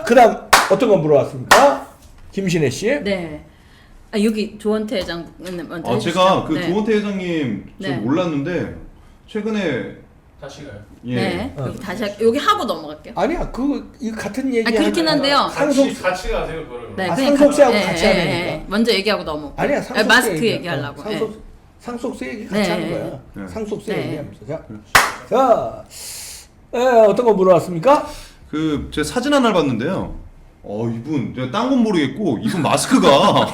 그다음 어떤 거 물어봤습니까? 김신혜 씨. 네. 아, 여기 조원태 회장 먼저 해주시죠. 제가 그 네. 조원태 회장님 좀 네. 몰랐는데 최근에 다시 가요. 예. 네. 여기 다시 여기 하고 넘어갈게요. 아니야, 이 같은 얘기. 그렇긴 한데요. 상속. 같이 가세요 그러면. 네, 아, 그냥 상속세하고 가- 같이 예, 하는 예, 거니까. 예. 먼저 얘기하고 넘어. 아니야, 상속세 마스크 얘기하려고. 상속세 얘기 같이 네. 하는 거야. 네. 상속세 네. 얘기하면서. 자, 어떤 거 물어봤습니까? 그 제 사진 하나를 봤는데요. 이분 제가 딴 건 모르겠고 이분 마스크가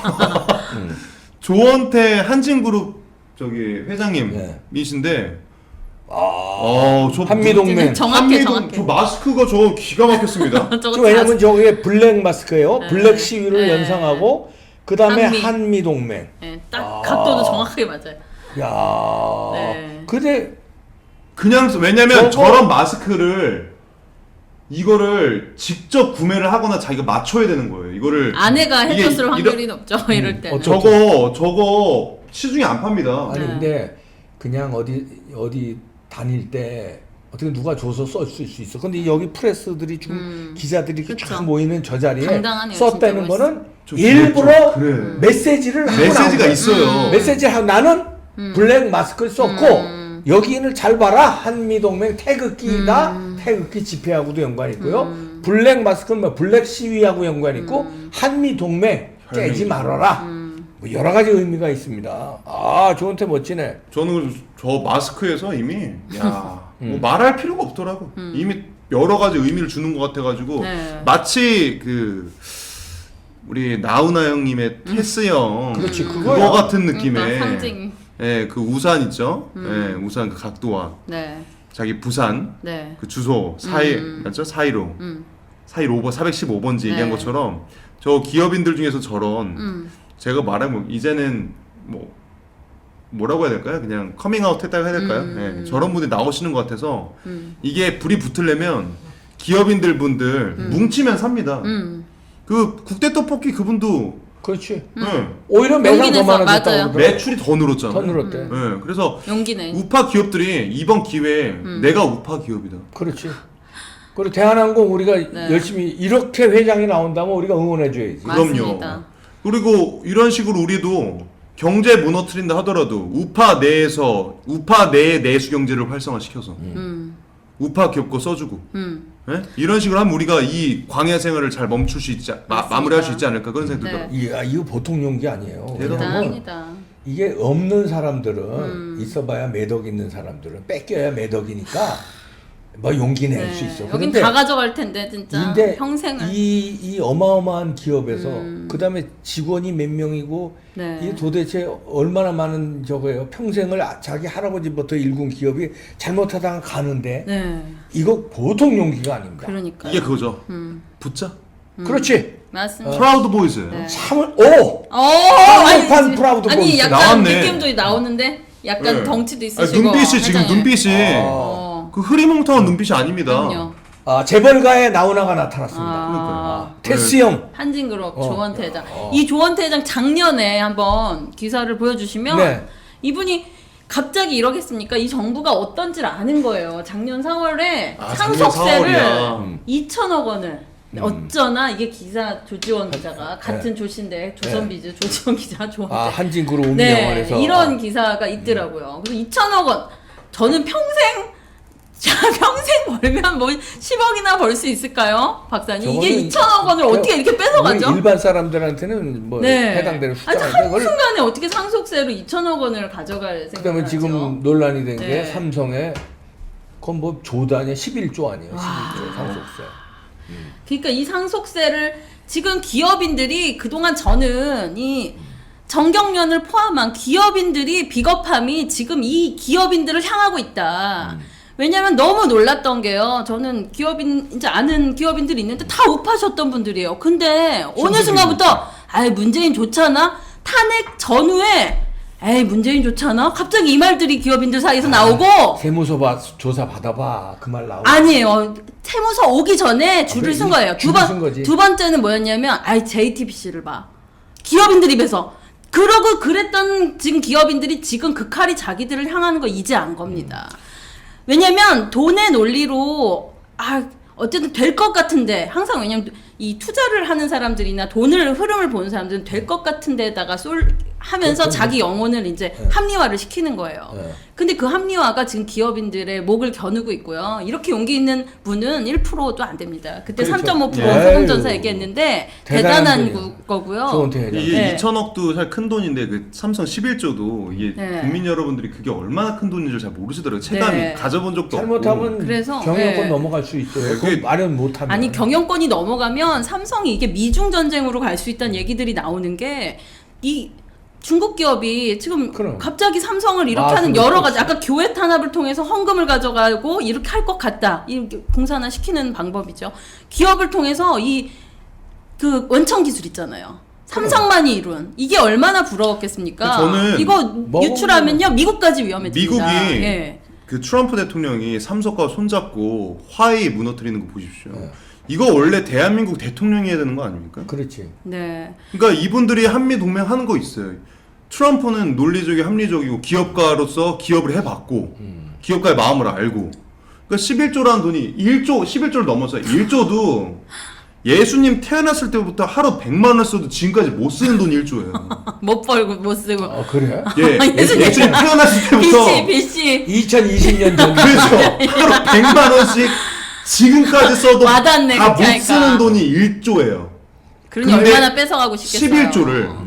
조원태 한진그룹 저기 회장님이신데 저 한미동맹. 정확해, 한미동- 정확해. 저 마스크가 저 기가 막혔습니다. 저거 왜냐면 저게 블랙 마스크예요. 블랙 시위를 네. 연상하고 그 다음에 한미. 한미동맹. 네, 딱 각도도 정확하게 맞아요. 야, 네. 근데 그냥 왜냐면 저거- 저런 마스크를 이거를 직접 구매를 하거나 자기가 맞춰야 되는 거예요. 이거를 아내가 이게 해줬을 확률이 높죠. 이럴 때는. 저거 시중에 안 팝니다. 아니 네. 근데 그냥 어디 다닐 때 어떻게 누가 줘서 쓸 수 있어. 근데 여기 프레스들이 지금 기자들이 그쵸. 쫙 모이는 저 자리에 당당하네요, 썼다는 진짜 거는 좀 일부러 귀엽죠. 그래. 메시지를 하고 메시지가 나온 거야. 있어요. 메시지를 하고 나는 블랙 마스크를 썼고 여기는 잘 봐라 한미동맹 태극기다. 태극기 집회하고도 연관이 있고요. 블랙 마스크는 뭐 블랙 시위하고 연관이 있고 한미동맹 깨지 말아라. 뭐 여러 가지 의미가 있습니다. 조원태 멋지네. 저는 저 마스크에서 이미 뭐 말할 필요가 없더라고. 이미 여러 가지 의미를 주는 것 같아가지고 네. 마치 그 우리 나훈아 형님의 테스 형 그렇지, 그거 그거야. 같은 느낌의 그러니까 상징. 예, 그 우산 있죠. 예, 우산 그 각도와 네. 자기 부산 네. 그 주소 4일 맞죠? 415 415번 415번지 얘기한 네. 것처럼 저 기업인들 중에서 저런 제가 말하면 이제는 뭐라고 해야 될까요? 그냥 커밍아웃 했다고 해야 될까요? 예, 저런 분이 나오시는 것 같아서 이게 불이 붙으려면 기업인들 분들 뭉치면 삽니다. 그 국대 떡볶이 그분도 그렇지. 예, 오히려 매상 용기 더 내서, 많아졌다고 맞아요. 그러더라고. 매출이 더 늘었잖아요. 더 늘었대. 예, 그래서 용기네. 우파 기업들이 이번 기회에 내가 우파 기업이다. 그렇지. 그리고 대한항공 우리가 네. 열심히 이렇게 회장이 나온다면 우리가 응원해줘야지. 그럼요. 맞습니다. 그리고 이런 식으로 우리도 경제 무너뜨린다 하더라도 우파 내의 내수 경제를 활성화시켜서 우파 기업 거 써주고 예? 이런 식으로 하면 우리가 이 광야 생활을 잘 멈출 수 있지 마무리할 수 있지 않을까 그런 생각이 네. 들더라고요. 이거 보통 용기 아니에요. 대단하다. 왜냐면 대단합니다. 이게 없는 사람들은 있어봐야 매덕 있는 사람들은 뺏겨야 매덕이니까 뭐 용기 낼 수 있어. 여긴 다 가져갈 텐데 진짜 근데 평생을. 이 어마어마한 기업에서 그다음에 직원이 몇 명이고 네. 이 도대체 얼마나 많은 저거예요. 평생을 자기 할아버지부터 일군 기업이 잘못하다가 가는데 네. 이거 보통 용기가 아닙니다. 그러니까. 이게 그거죠. 붙자. 그렇지. 맞습니다. 프라우드 보이즈예요. 네. 참을 아니, 프라우드 아니 보이스. 약간 나왔네. 느낌도 나오는데 약간 네. 덩치도 아니, 있으시고. 눈빛이 지금 회장님. 눈빛이 그 흐리멍텅한 눈빛이 아닙니다. 그럼요. 재벌가의 나훈아가 나타났습니다. 아, 테스 형. 한진그룹 조원태 회장. 이 조원태 회장 작년에 한번 기사를 보여주시면 네. 이분이 갑자기 이러겠습니까? 이 정부가 어떤지를 아는 거예요. 작년 4월에 작년 상속세를 4월이야. 2천억 원을 어쩌나 이게 기사 조지원 기자가 같은 조신데 조선비즈 조지원 기자 조원태. 한진그룹 네, 옮겨원에서 이런 기사가 있더라고요. 그래서 2천억 원 저는 평생 벌면 뭐 10억이나 벌 수 있을까요, 박사님? 이게 저거는 2천억 원을 어떻게 이렇게 뺏어가죠? 우리 일반 사람들한테는 뭐 네. 해당되는 아니, 숫자인데 그걸 한순간에 어떻게 상속세로 2천억 원을 가져갈 생각을 그다음에 하죠? 지금 논란이 된 게 네. 삼성에 그건 뭐 조단에 11조 아니에요. 11조 상속세. 그러니까 이 상속세를 지금 기업인들이 그동안 저는 이 정경련을 포함한 기업인들이 비겁함이 지금 이 기업인들을 향하고 있다. 왜냐면 너무 놀랐던 게요. 저는 이제 아는 기업인들이 있는데 다 우파셨던 분들이에요. 근데 어느 순간부터 문재인 좋잖아. 탄핵 전후에 문재인 좋잖아. 갑자기 이 말들이 기업인들 사이에서 나오고 세무서 조사 받아봐 그 말 나오고. 아니에요. 세무서 오기 전에 줄을 쓴 거예요. 줄을 쓴 거지. 두 번째는 뭐였냐면 JTBC를 봐. 기업인들 입에서. 그러고 그랬던 지금 기업인들이 지금 그 칼이 자기들을 향하는 거 이제 안 겁니다. 왜냐면 돈의 논리로 어쨌든 될 것 같은데 항상 왜냐면 이 투자를 하는 사람들이나 돈을 흐름을 보는 사람들은 될 것 같은 데다가 하면서 자기 영혼을 이제 합리화를 시키는 거예요. 근데 그 합리화가 지금 기업인들의 목을 겨누고 있고요. 이렇게 용기 있는 분은 1%도 안 됩니다. 그때 그렇죠. 3.5% 예. 소금전사 얘기했는데 대단한 거고요. 좋은 대회죠. 이게 네. 2천억도 사실 큰 돈인데 그 삼성 11조도 이게 네. 국민 여러분들이 그게 얼마나 큰 돈인지 잘 모르시더라고요. 체감이 네. 가져본 적도 잘못하면 없고. 그래서, 경영권 네. 넘어갈 수 있어요. 네, 그거 그게- 마련 못하면. 아니 경영권이 넘어가면 삼성이 이게 미중 전쟁으로 갈 수 있다는 얘기들이 나오는 게 이 중국 기업이 지금 그럼. 갑자기 삼성을 이렇게 아, 하는 그렇죠. 여러 가지 아까 교회 탄압을 통해서 헌금을 가져가고 이렇게 할 것 같다. 이렇게 공산화 시키는 방법이죠. 기업을 통해서 이 그 원천 기술 있잖아요. 삼성만이 이룬 이게 얼마나 부러웠겠습니까? 저는 이거 유출하면요 미국까지 위험해집니다. 미국이 예. 그 트럼프 대통령이 삼성과 손잡고 화웨이 무너뜨리는 거 보십시오. 이거 원래 대한민국 대통령이 해야 되는 거 아닙니까? 그렇지. 네. 그러니까 이분들이 한미 동맹 하는 거 있어요. 트럼프는 논리적이고 합리적이고 기업가로서 기업을 해봤고 기업가의 마음을 알고 그러니까 11조라는 돈이 11조를 넘어서 1조도 예수님 태어났을 때부터 하루 100만 원 써도 지금까지 못 쓰는 돈이 1조예요. 못 벌고 못 쓰고. 그래? 예, 예수님. 예수님 태어났을 때부터 BC 2020년 전. 그렇죠. 하루 100만 원씩 지금까지 써도 와닿네, 다 못 그렇게 쓰는 하니까. 돈이 1조예요. 그러니 근데 얼마나 뺏어가고 싶겠어요.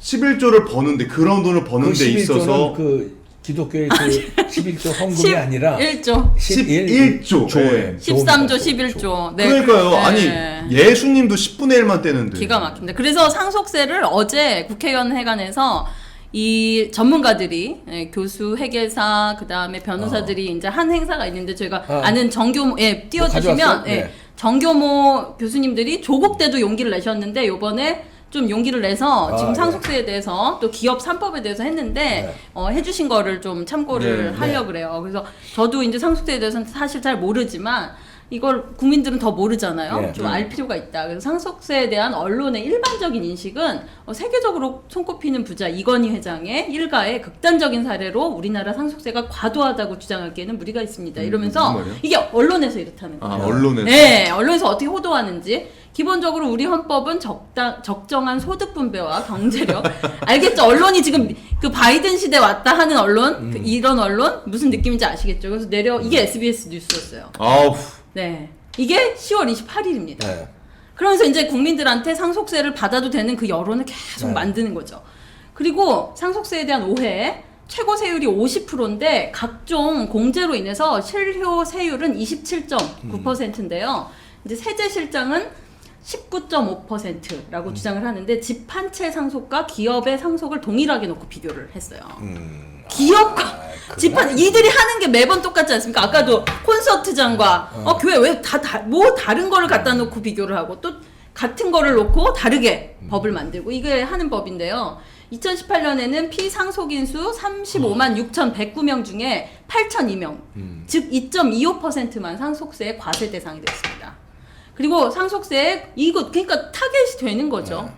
11조를 버는데 그런 돈을 버는 데 있어서 그 기독교의 그 11조 헌금이 아니라 1조, 11조. 조에 13조, 11조. 네. 그러니까요. 네. 아니 예수님도 10분의 1만 떼는데. 기가 막힙니다. 그래서 상속세를 어제 국회의원회관에서 이 전문가들이 교수, 회계사, 그 다음에 변호사들이 이제 한 행사가 있는데 저희가 아는 정교모 띄워주시면 가져왔어? 네. 정교모 교수님들이 조국 때도 용기를 내셨는데 요번에 좀 용기를 내서 지금 네. 상속세에 대해서 또 기업 3법에 대해서 했는데 해주신 거를 좀 참고를 네, 하려고 그래요. 그래서 저도 이제 상속세에 대해서는 사실 잘 모르지만 이걸 국민들은 더 모르잖아요. 네. 좀 알 필요가 있다. 그래서 상속세에 대한 언론의 일반적인 인식은 세계적으로 손꼽히는 부자 이건희 회장의 일가의 극단적인 사례로 우리나라 상속세가 과도하다고 주장하기에는 무리가 있습니다. 이러면서 무슨 말이야? 이게 언론에서 이렇다는 아, 거죠. 언론에서. 네, 언론에서 어떻게 호도하는지. 기본적으로 우리 헌법은 적정한 소득 분배와 경제력. 알겠죠? 언론이 지금 그 바이든 시대 왔다 하는 언론, 이런 언론 무슨 느낌인지 아시겠죠? 그래서 이게 SBS 뉴스였어요. 아우. 네. 이게 10월 28일입니다. 네. 그러면서 이제 국민들한테 상속세를 받아도 되는 그 여론을 계속 네. 만드는 거죠. 그리고 상속세에 대한 오해, 최고 세율이 50%인데 각종 공제로 인해서 실효 세율은 27.9%인데요. 이제 세제실장은 19.5%라고 주장을 하는데 집 한 채 상속과 기업의 상속을 동일하게 놓고 비교를 했어요. 기업과 집한 이들이 하는 게 매번 똑같지 않습니까? 아까도 콘서트장과 교회 왜 뭐 다른 거를 갖다 놓고 비교를 하고 또 같은 거를 놓고 다르게 법을 만들고 이게 하는 법인데요. 2018년에는 피상속인 수 35만 6,109명 중에 8,002명, 즉 2.25%만 상속세의 과세 대상이 됐습니다. 그리고 상속세에 이거 그러니까 타겟이 되는 거죠.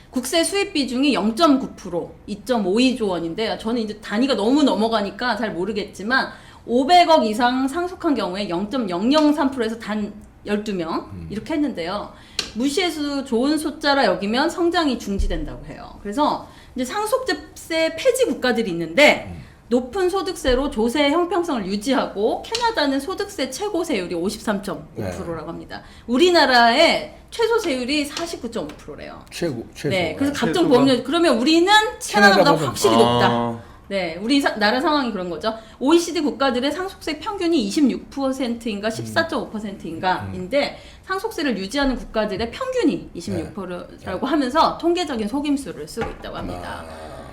국세 수입 비중이 0.9%, 2.52조 원인데 저는 이제 단위가 너무 넘어가니까 잘 모르겠지만 500억 이상 상속한 경우에 0.003%에서 단 12명 이렇게 했는데요. 무시해서 좋은 숫자라 여기면 성장이 중지된다고 해요. 그래서 이제 상속세 폐지 국가들이 있는데 높은 소득세로 조세의 형평성을 유지하고 캐나다는 소득세 최고 세율이 53.5%라고 합니다. 우리나라의 최소 세율이 49.5%래요. 최고. 네, 그래서 각종 최소가? 보험료 그러면 우리는 캐나다보다 캐나다보다 확실히 높다. 아, 네, 우리 나라 상황이 그런 거죠. OECD 국가들의 상속세 평균이 26%인가 14.5%인가인데 상속세를 유지하는 국가들의 평균이 26%라고 하면서 통계적인 속임수를 쓰고 있다고 합니다.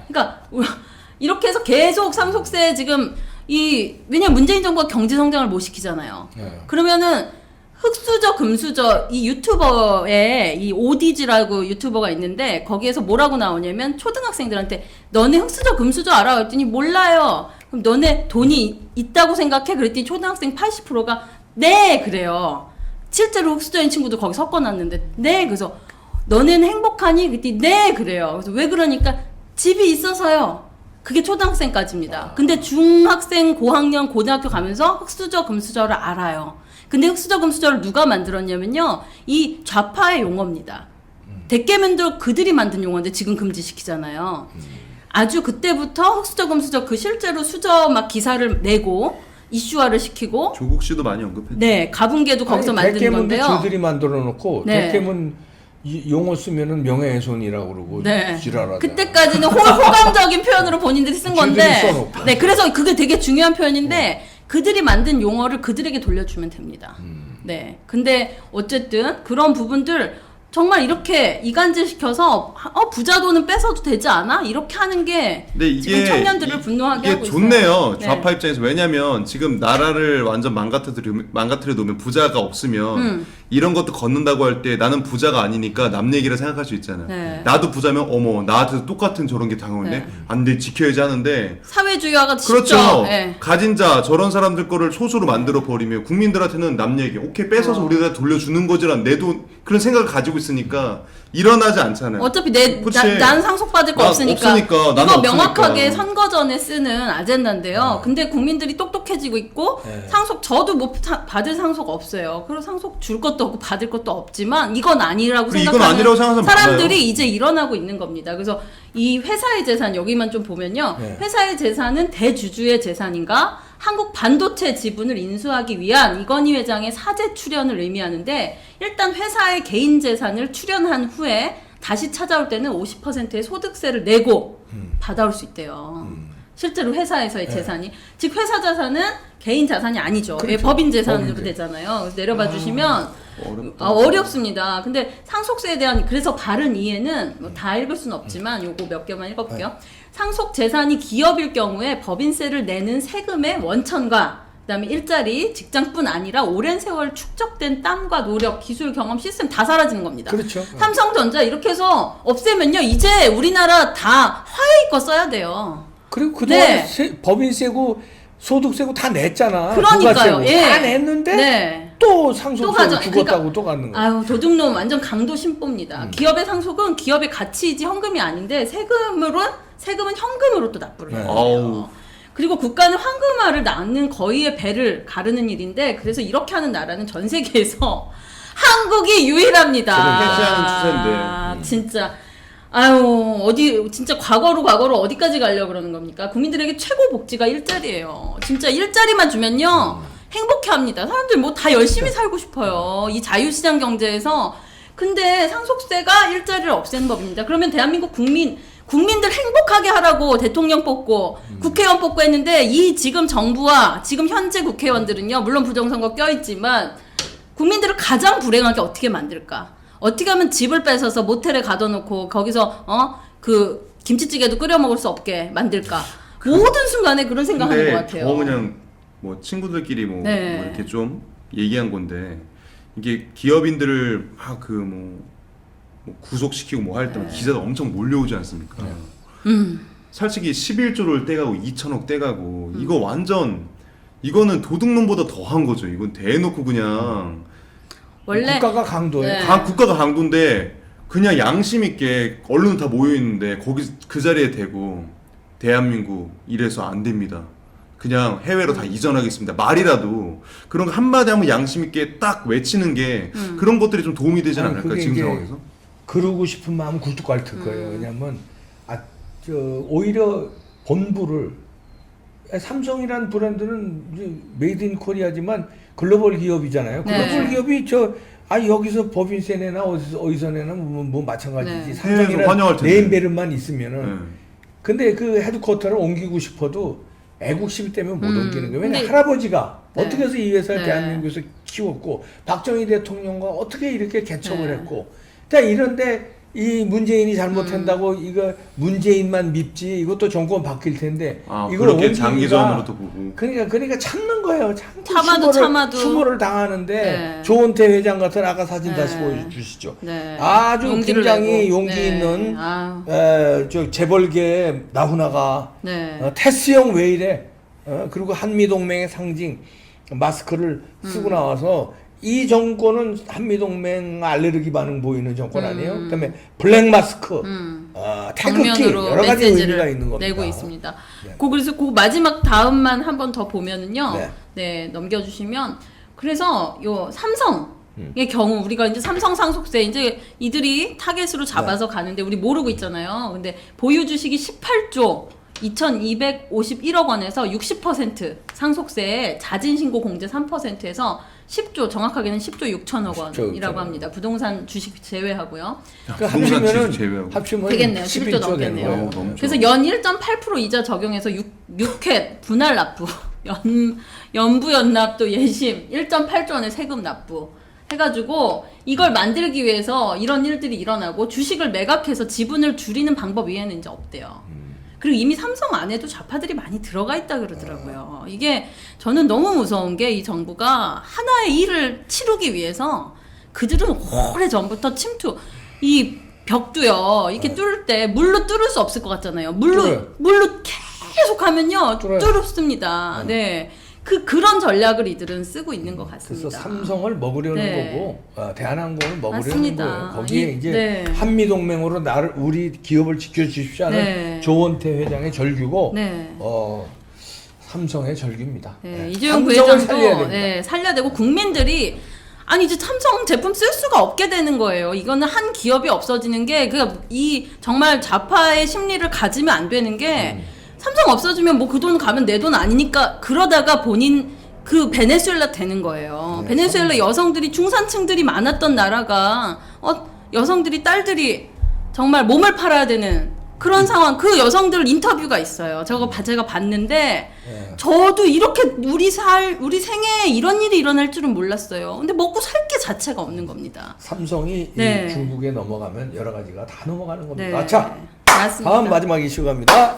그러니까 이렇게 해서 계속 상속세 지금 왜냐면 문재인 정부가 경제 성장을 못 시키잖아요. 그러면은 흑수저, 금수저 이 유튜버에 이 오디지라고 유튜버가 있는데 거기에서 뭐라고 나오냐면 초등학생들한테 너네 흑수저, 금수저 알아? 그랬더니 몰라요. 그럼 너네 돈이 있다고 생각해? 그랬더니 초등학생 80%가 네 그래요. 실제로 흑수저인 친구도 거기 섞어놨는데 네 그래서 너네는 행복하니? 그랬더니 네 그래요. 그래서 왜 그러니까 집이 있어서요. 그게 초등학생까지입니다. 근데 중학생, 고학년, 고등학교 가면서 흑수저, 금수저를 알아요. 근데 흑수저 금수저를 누가 만들었냐면요. 이 좌파의 용어입니다. 대깨맨도 그들이 만든 용어인데 지금 금지시키잖아요. 아주 그때부터 흑수저 금수저 그 실제로 수저 막 기사를 내고 이슈화를 시키고 조국 씨도 많이 언급했죠. 네 가분개도 거기서 만드는 대깨문도 건데요. 저들이 만들어 놓고 네. 대깨문 용어 쓰면은 명예훼손이라고 그러고 네. 지랄하다. 그때까지는 호감적인 표현으로 본인들이 쓴 건데, 지들이 써놓고. 네, 그래서 그게 되게 중요한 표현인데, 그들이 만든 용어를 그들에게 돌려주면 됩니다. 네. 근데 어쨌든 그런 부분들 정말 이렇게 이간질시켜서 부자 돈은 뺏어도 되지 않아? 이렇게 하는 게 근데 지금 청년들을 분노하게 하고 이게 있어요. 좋네요. 네. 좌파 입장에서. 왜냐면 지금 나라를 완전 망가뜨려 놓으면 부자가 없으면 이런 것도 걷는다고 할 때 나는 부자가 아니니까 남 얘기를 생각할 수 있잖아요. 네. 나도 부자면 어머 나한테도 똑같은 저런 게 당하는데 네. 안 돼 지켜야지 하는데 사회주의화가 그렇죠. 쉽죠. 네. 가진 자 저런 사람들 거를 소수로 만들어 버리면 국민들한테는 남 얘기 오케이 뺏어서 우리가 돌려주는 거지란 내 돈 그런 생각을 가지고 있으니까 일어나지 않잖아요. 어차피 그치. 난 상속받을 거 난 없으니까. 없으니까, 나는 이거 명확하게 없으니까. 선거 전에 쓰는 아젠다인데요. 근데 국민들이 똑똑해지고 있고 네. 상속 저도 뭐 받을 상속 없어요. 그리고 상속 줄 것도 없고 받을 것도 없지만 이건 아니라고 그리고 이건 생각하는 아니라고 생각하는 사람들이 많아요. 이제 일어나고 있는 겁니다. 그래서 이 회사의 재산 여기만 좀 보면요. 네. 회사의 재산은 대주주의 재산인가? 한국 반도체 지분을 인수하기 위한 이건희 회장의 사재 출연을 의미하는데 일단 회사의 개인 재산을 출연한 후에 다시 찾아올 때는 50%의 소득세를 내고 받아올 수 있대요. 실제로 회사에서의 재산이. 즉 회사 자산은 개인 자산이 아니죠. 그렇죠. 왜 법인 재산으로 법인재. 되잖아요. 그래서 내려봐 주시면 어렵다. 어렵습니다. 근데 상속세에 대한 그래서 바른 이해는 뭐 다 읽을 수는 없지만 요거 몇 개만 읽어볼게요. 상속 재산이 기업일 경우에 법인세를 내는 세금의 원천과 그다음에 일자리, 직장뿐 아니라 오랜 세월 축적된 땀과 노력, 기술, 경험, 시스템 다 사라지는 겁니다. 그렇죠. 삼성전자 이렇게 해서 없애면요. 이제 우리나라 다 화해 거 써야 돼요. 그리고 그동안 네. 법인세고 소득세고 다 냈잖아. 그러니까요. 부가세고 예. 다 냈는데 네. 또 상속세로 가져- 죽었다고 그러니까- 또 갖는 거야. 아유 도둑놈 완전 강도 심보입니다. 기업의 상속은 기업의 가치이지 현금이 아닌데 세금은 현금으로 또 납부를 해요. 아우. 그리고 국가는 황금알을 낳는 거의의 배를 가르는 일인데 그래서 이렇게 하는 나라는 전 세계에서 한국이 유일합니다. 그래, 해체하는 추세인데. 진짜 아유 어디 진짜 과거로 어디까지 가려고 그러는 겁니까? 국민들에게 최고 복지가 일자리예요. 진짜 일자리만 주면요 행복해합니다. 사람들 뭐 다 열심히 살고 싶어요. 이 자유시장 경제에서. 근데 상속세가 일자리를 없애는 법입니다. 그러면 대한민국 국민들 행복하게 하라고 대통령 뽑고 국회의원 뽑고 했는데 이 지금 정부와 지금 현재 국회의원들은요 물론 부정선거 껴있지만 국민들을 가장 불행하게 어떻게 만들까? 어떻게 하면 집을 뺏어서 모텔에 가둬놓고 거기서 그 김치찌개도 끓여 먹을 수 없게 만들까? 모든 순간에 그런 생각하는 것 같아요. 저 그냥 뭐 친구들끼리 뭐, 네. 뭐 이렇게 좀 얘기한 건데 이게 기업인들을 막 그 뭐 구속시키고 뭐 할 때마다 기사가 엄청 몰려오지 않습니까? 솔직히 11조를 떼가고 2천억 떼가고 이거 완전 이거는 도둑놈보다 더한 거죠. 이건 대놓고 그냥 원래 국가가 강도예요. 네. 국가가 강도인데 그냥 양심 있게 언론 다 모여 있는데 거기 그 자리에 대고 대한민국 이래서 안 됩니다. 그냥 해외로 다 이전하겠습니다. 말이라도 그런 거 한마디 하면 양심 있게 딱 외치는 게 그런 것들이 좀 도움이 되지 아니, 않을까 그게 지금 이게 상황에서? 그러고 싶은 마음은 굴뚝 앓을 거예요. 왜냐면 오히려 본부를 삼성이라는 브랜드는 이제 메이드 인 코리아지만 글로벌 기업이잖아요. 글로벌 네. 기업이 여기서 법인세 내나 어디서 내나 뭐 마찬가지지. 네. 해외에서 환영할 삼성이라는 텐데. 네임밸류만 있으면은 네. 근데 그 헤드쿼터를 옮기고 싶어도 애국심 때문에 못 옮기는 거예요. 왜냐 근데- 할아버지가 네. 어떻게 해서 이 회사를 네. 대한민국에서 키웠고 박정희 대통령과 어떻게 이렇게 개척을 네. 했고 그러니까 이런데 이 문재인이 잘못한다고 이거 문재인만 밉지 이것도 정권 바뀔 텐데 이걸 그렇게 옮기기가- 장기전으로도 보고 그러니까 참는 거예요. 참아도. 추모를 당하는데 네. 조은태 회장 같은 아까 사진 네. 다시 보여주시죠. 네. 아주 용기를 굉장히 내고. 용기 네. 있는 아유. 저 재벌계 나훈아가 네. 테스형 왜 이래? 그리고 한미동맹의 상징 마스크를 쓰고 나와서 이 정권은 한미동맹 알레르기 반응 보이는 정권 아니에요? 그다음에 블랙 마스크, 태극기 정면으로 여러 가지 의미가 메시지를 있는 겁니다. 내고 있습니다. 네. 그래서 그 마지막 다음만 한 번 더 보면은요. 네. 네, 넘겨주시면 그래서 요 삼성의 경우 우리가 이제 삼성 상속세 이제 이들이 타겟으로 잡아서 가는데 우리 모르고 있잖아요. 근데 보유 주식이 18조 2,251억 원에서 60% 상속세 자진 신고 공제 3%에서 10조 정확하게는 10조 6천억 원이라고 합니다. 부동산 주식 제외하고요. 그러니까 부동산 합치면은 주식 제외하고. 합치면 되겠네요. 11조 11조 넘겠네요. 되는 거예요. 너무 그래서 연 1.8% 이자 적용해서 6회 분할 납부, 연부 연납 또 예심 1.8조 원의 세금 납부 해가지고 이걸 만들기 위해서 이런 일들이 일어나고 주식을 매각해서 지분을 줄이는 방법 외에는 이제 없대요. 그리고 이미 삼성 안에도 좌파들이 많이 들어가 있다 그러더라고요. 이게 저는 너무 무서운 게 이 정부가 하나의 일을 치르기 위해서 그들은 오래전부터 침투 이 벽도요 이렇게 뚫을 때 물로 뚫을 수 없을 것 같잖아요. 뚫어요. 물로 계속 하면요 뚫어요. 뚫습니다. 네. 그런 전략을 이들은 쓰고 있는 것 같습니다. 그래서 삼성을 먹으려는 네. 거고 대한항공을 먹으려는 맞습니다. 거예요. 거기에 이제 네. 한미동맹으로 우리 기업을 지켜주십시오 하는 네. 조원태 회장의 절규고 네. 삼성의 절규입니다. 네, 네. 이재용 삼성을 부회장도 살려야 됩니다. 네, 살려야 되고 국민들이 아니 이제 삼성 제품 쓸 수가 없게 되는 거예요. 이거는 한 기업이 없어지는 게 이 정말 좌파의 심리를 가지면 안 되는 게 삼성 없어지면 뭐 그 돈 가면 내 돈 아니니까 그러다가 본인 그 베네수엘라 되는 거예요. 네, 베네수엘라 여성들이 중산층들이 많았던 나라가 여성들이 딸들이 정말 몸을 팔아야 되는 그런 상황. 그 여성들 인터뷰가 있어요. 제가 봤는데 네. 저도 이렇게 우리 생애에 이런 일이 일어날 줄은 몰랐어요. 근데 먹고 살 게 자체가 없는 겁니다. 삼성이 네. 이 중국에 넘어가면 여러 가지가 다 넘어가는 겁니다. 네. 자, 맞습니다. 다음 마지막 이슈 갑니다.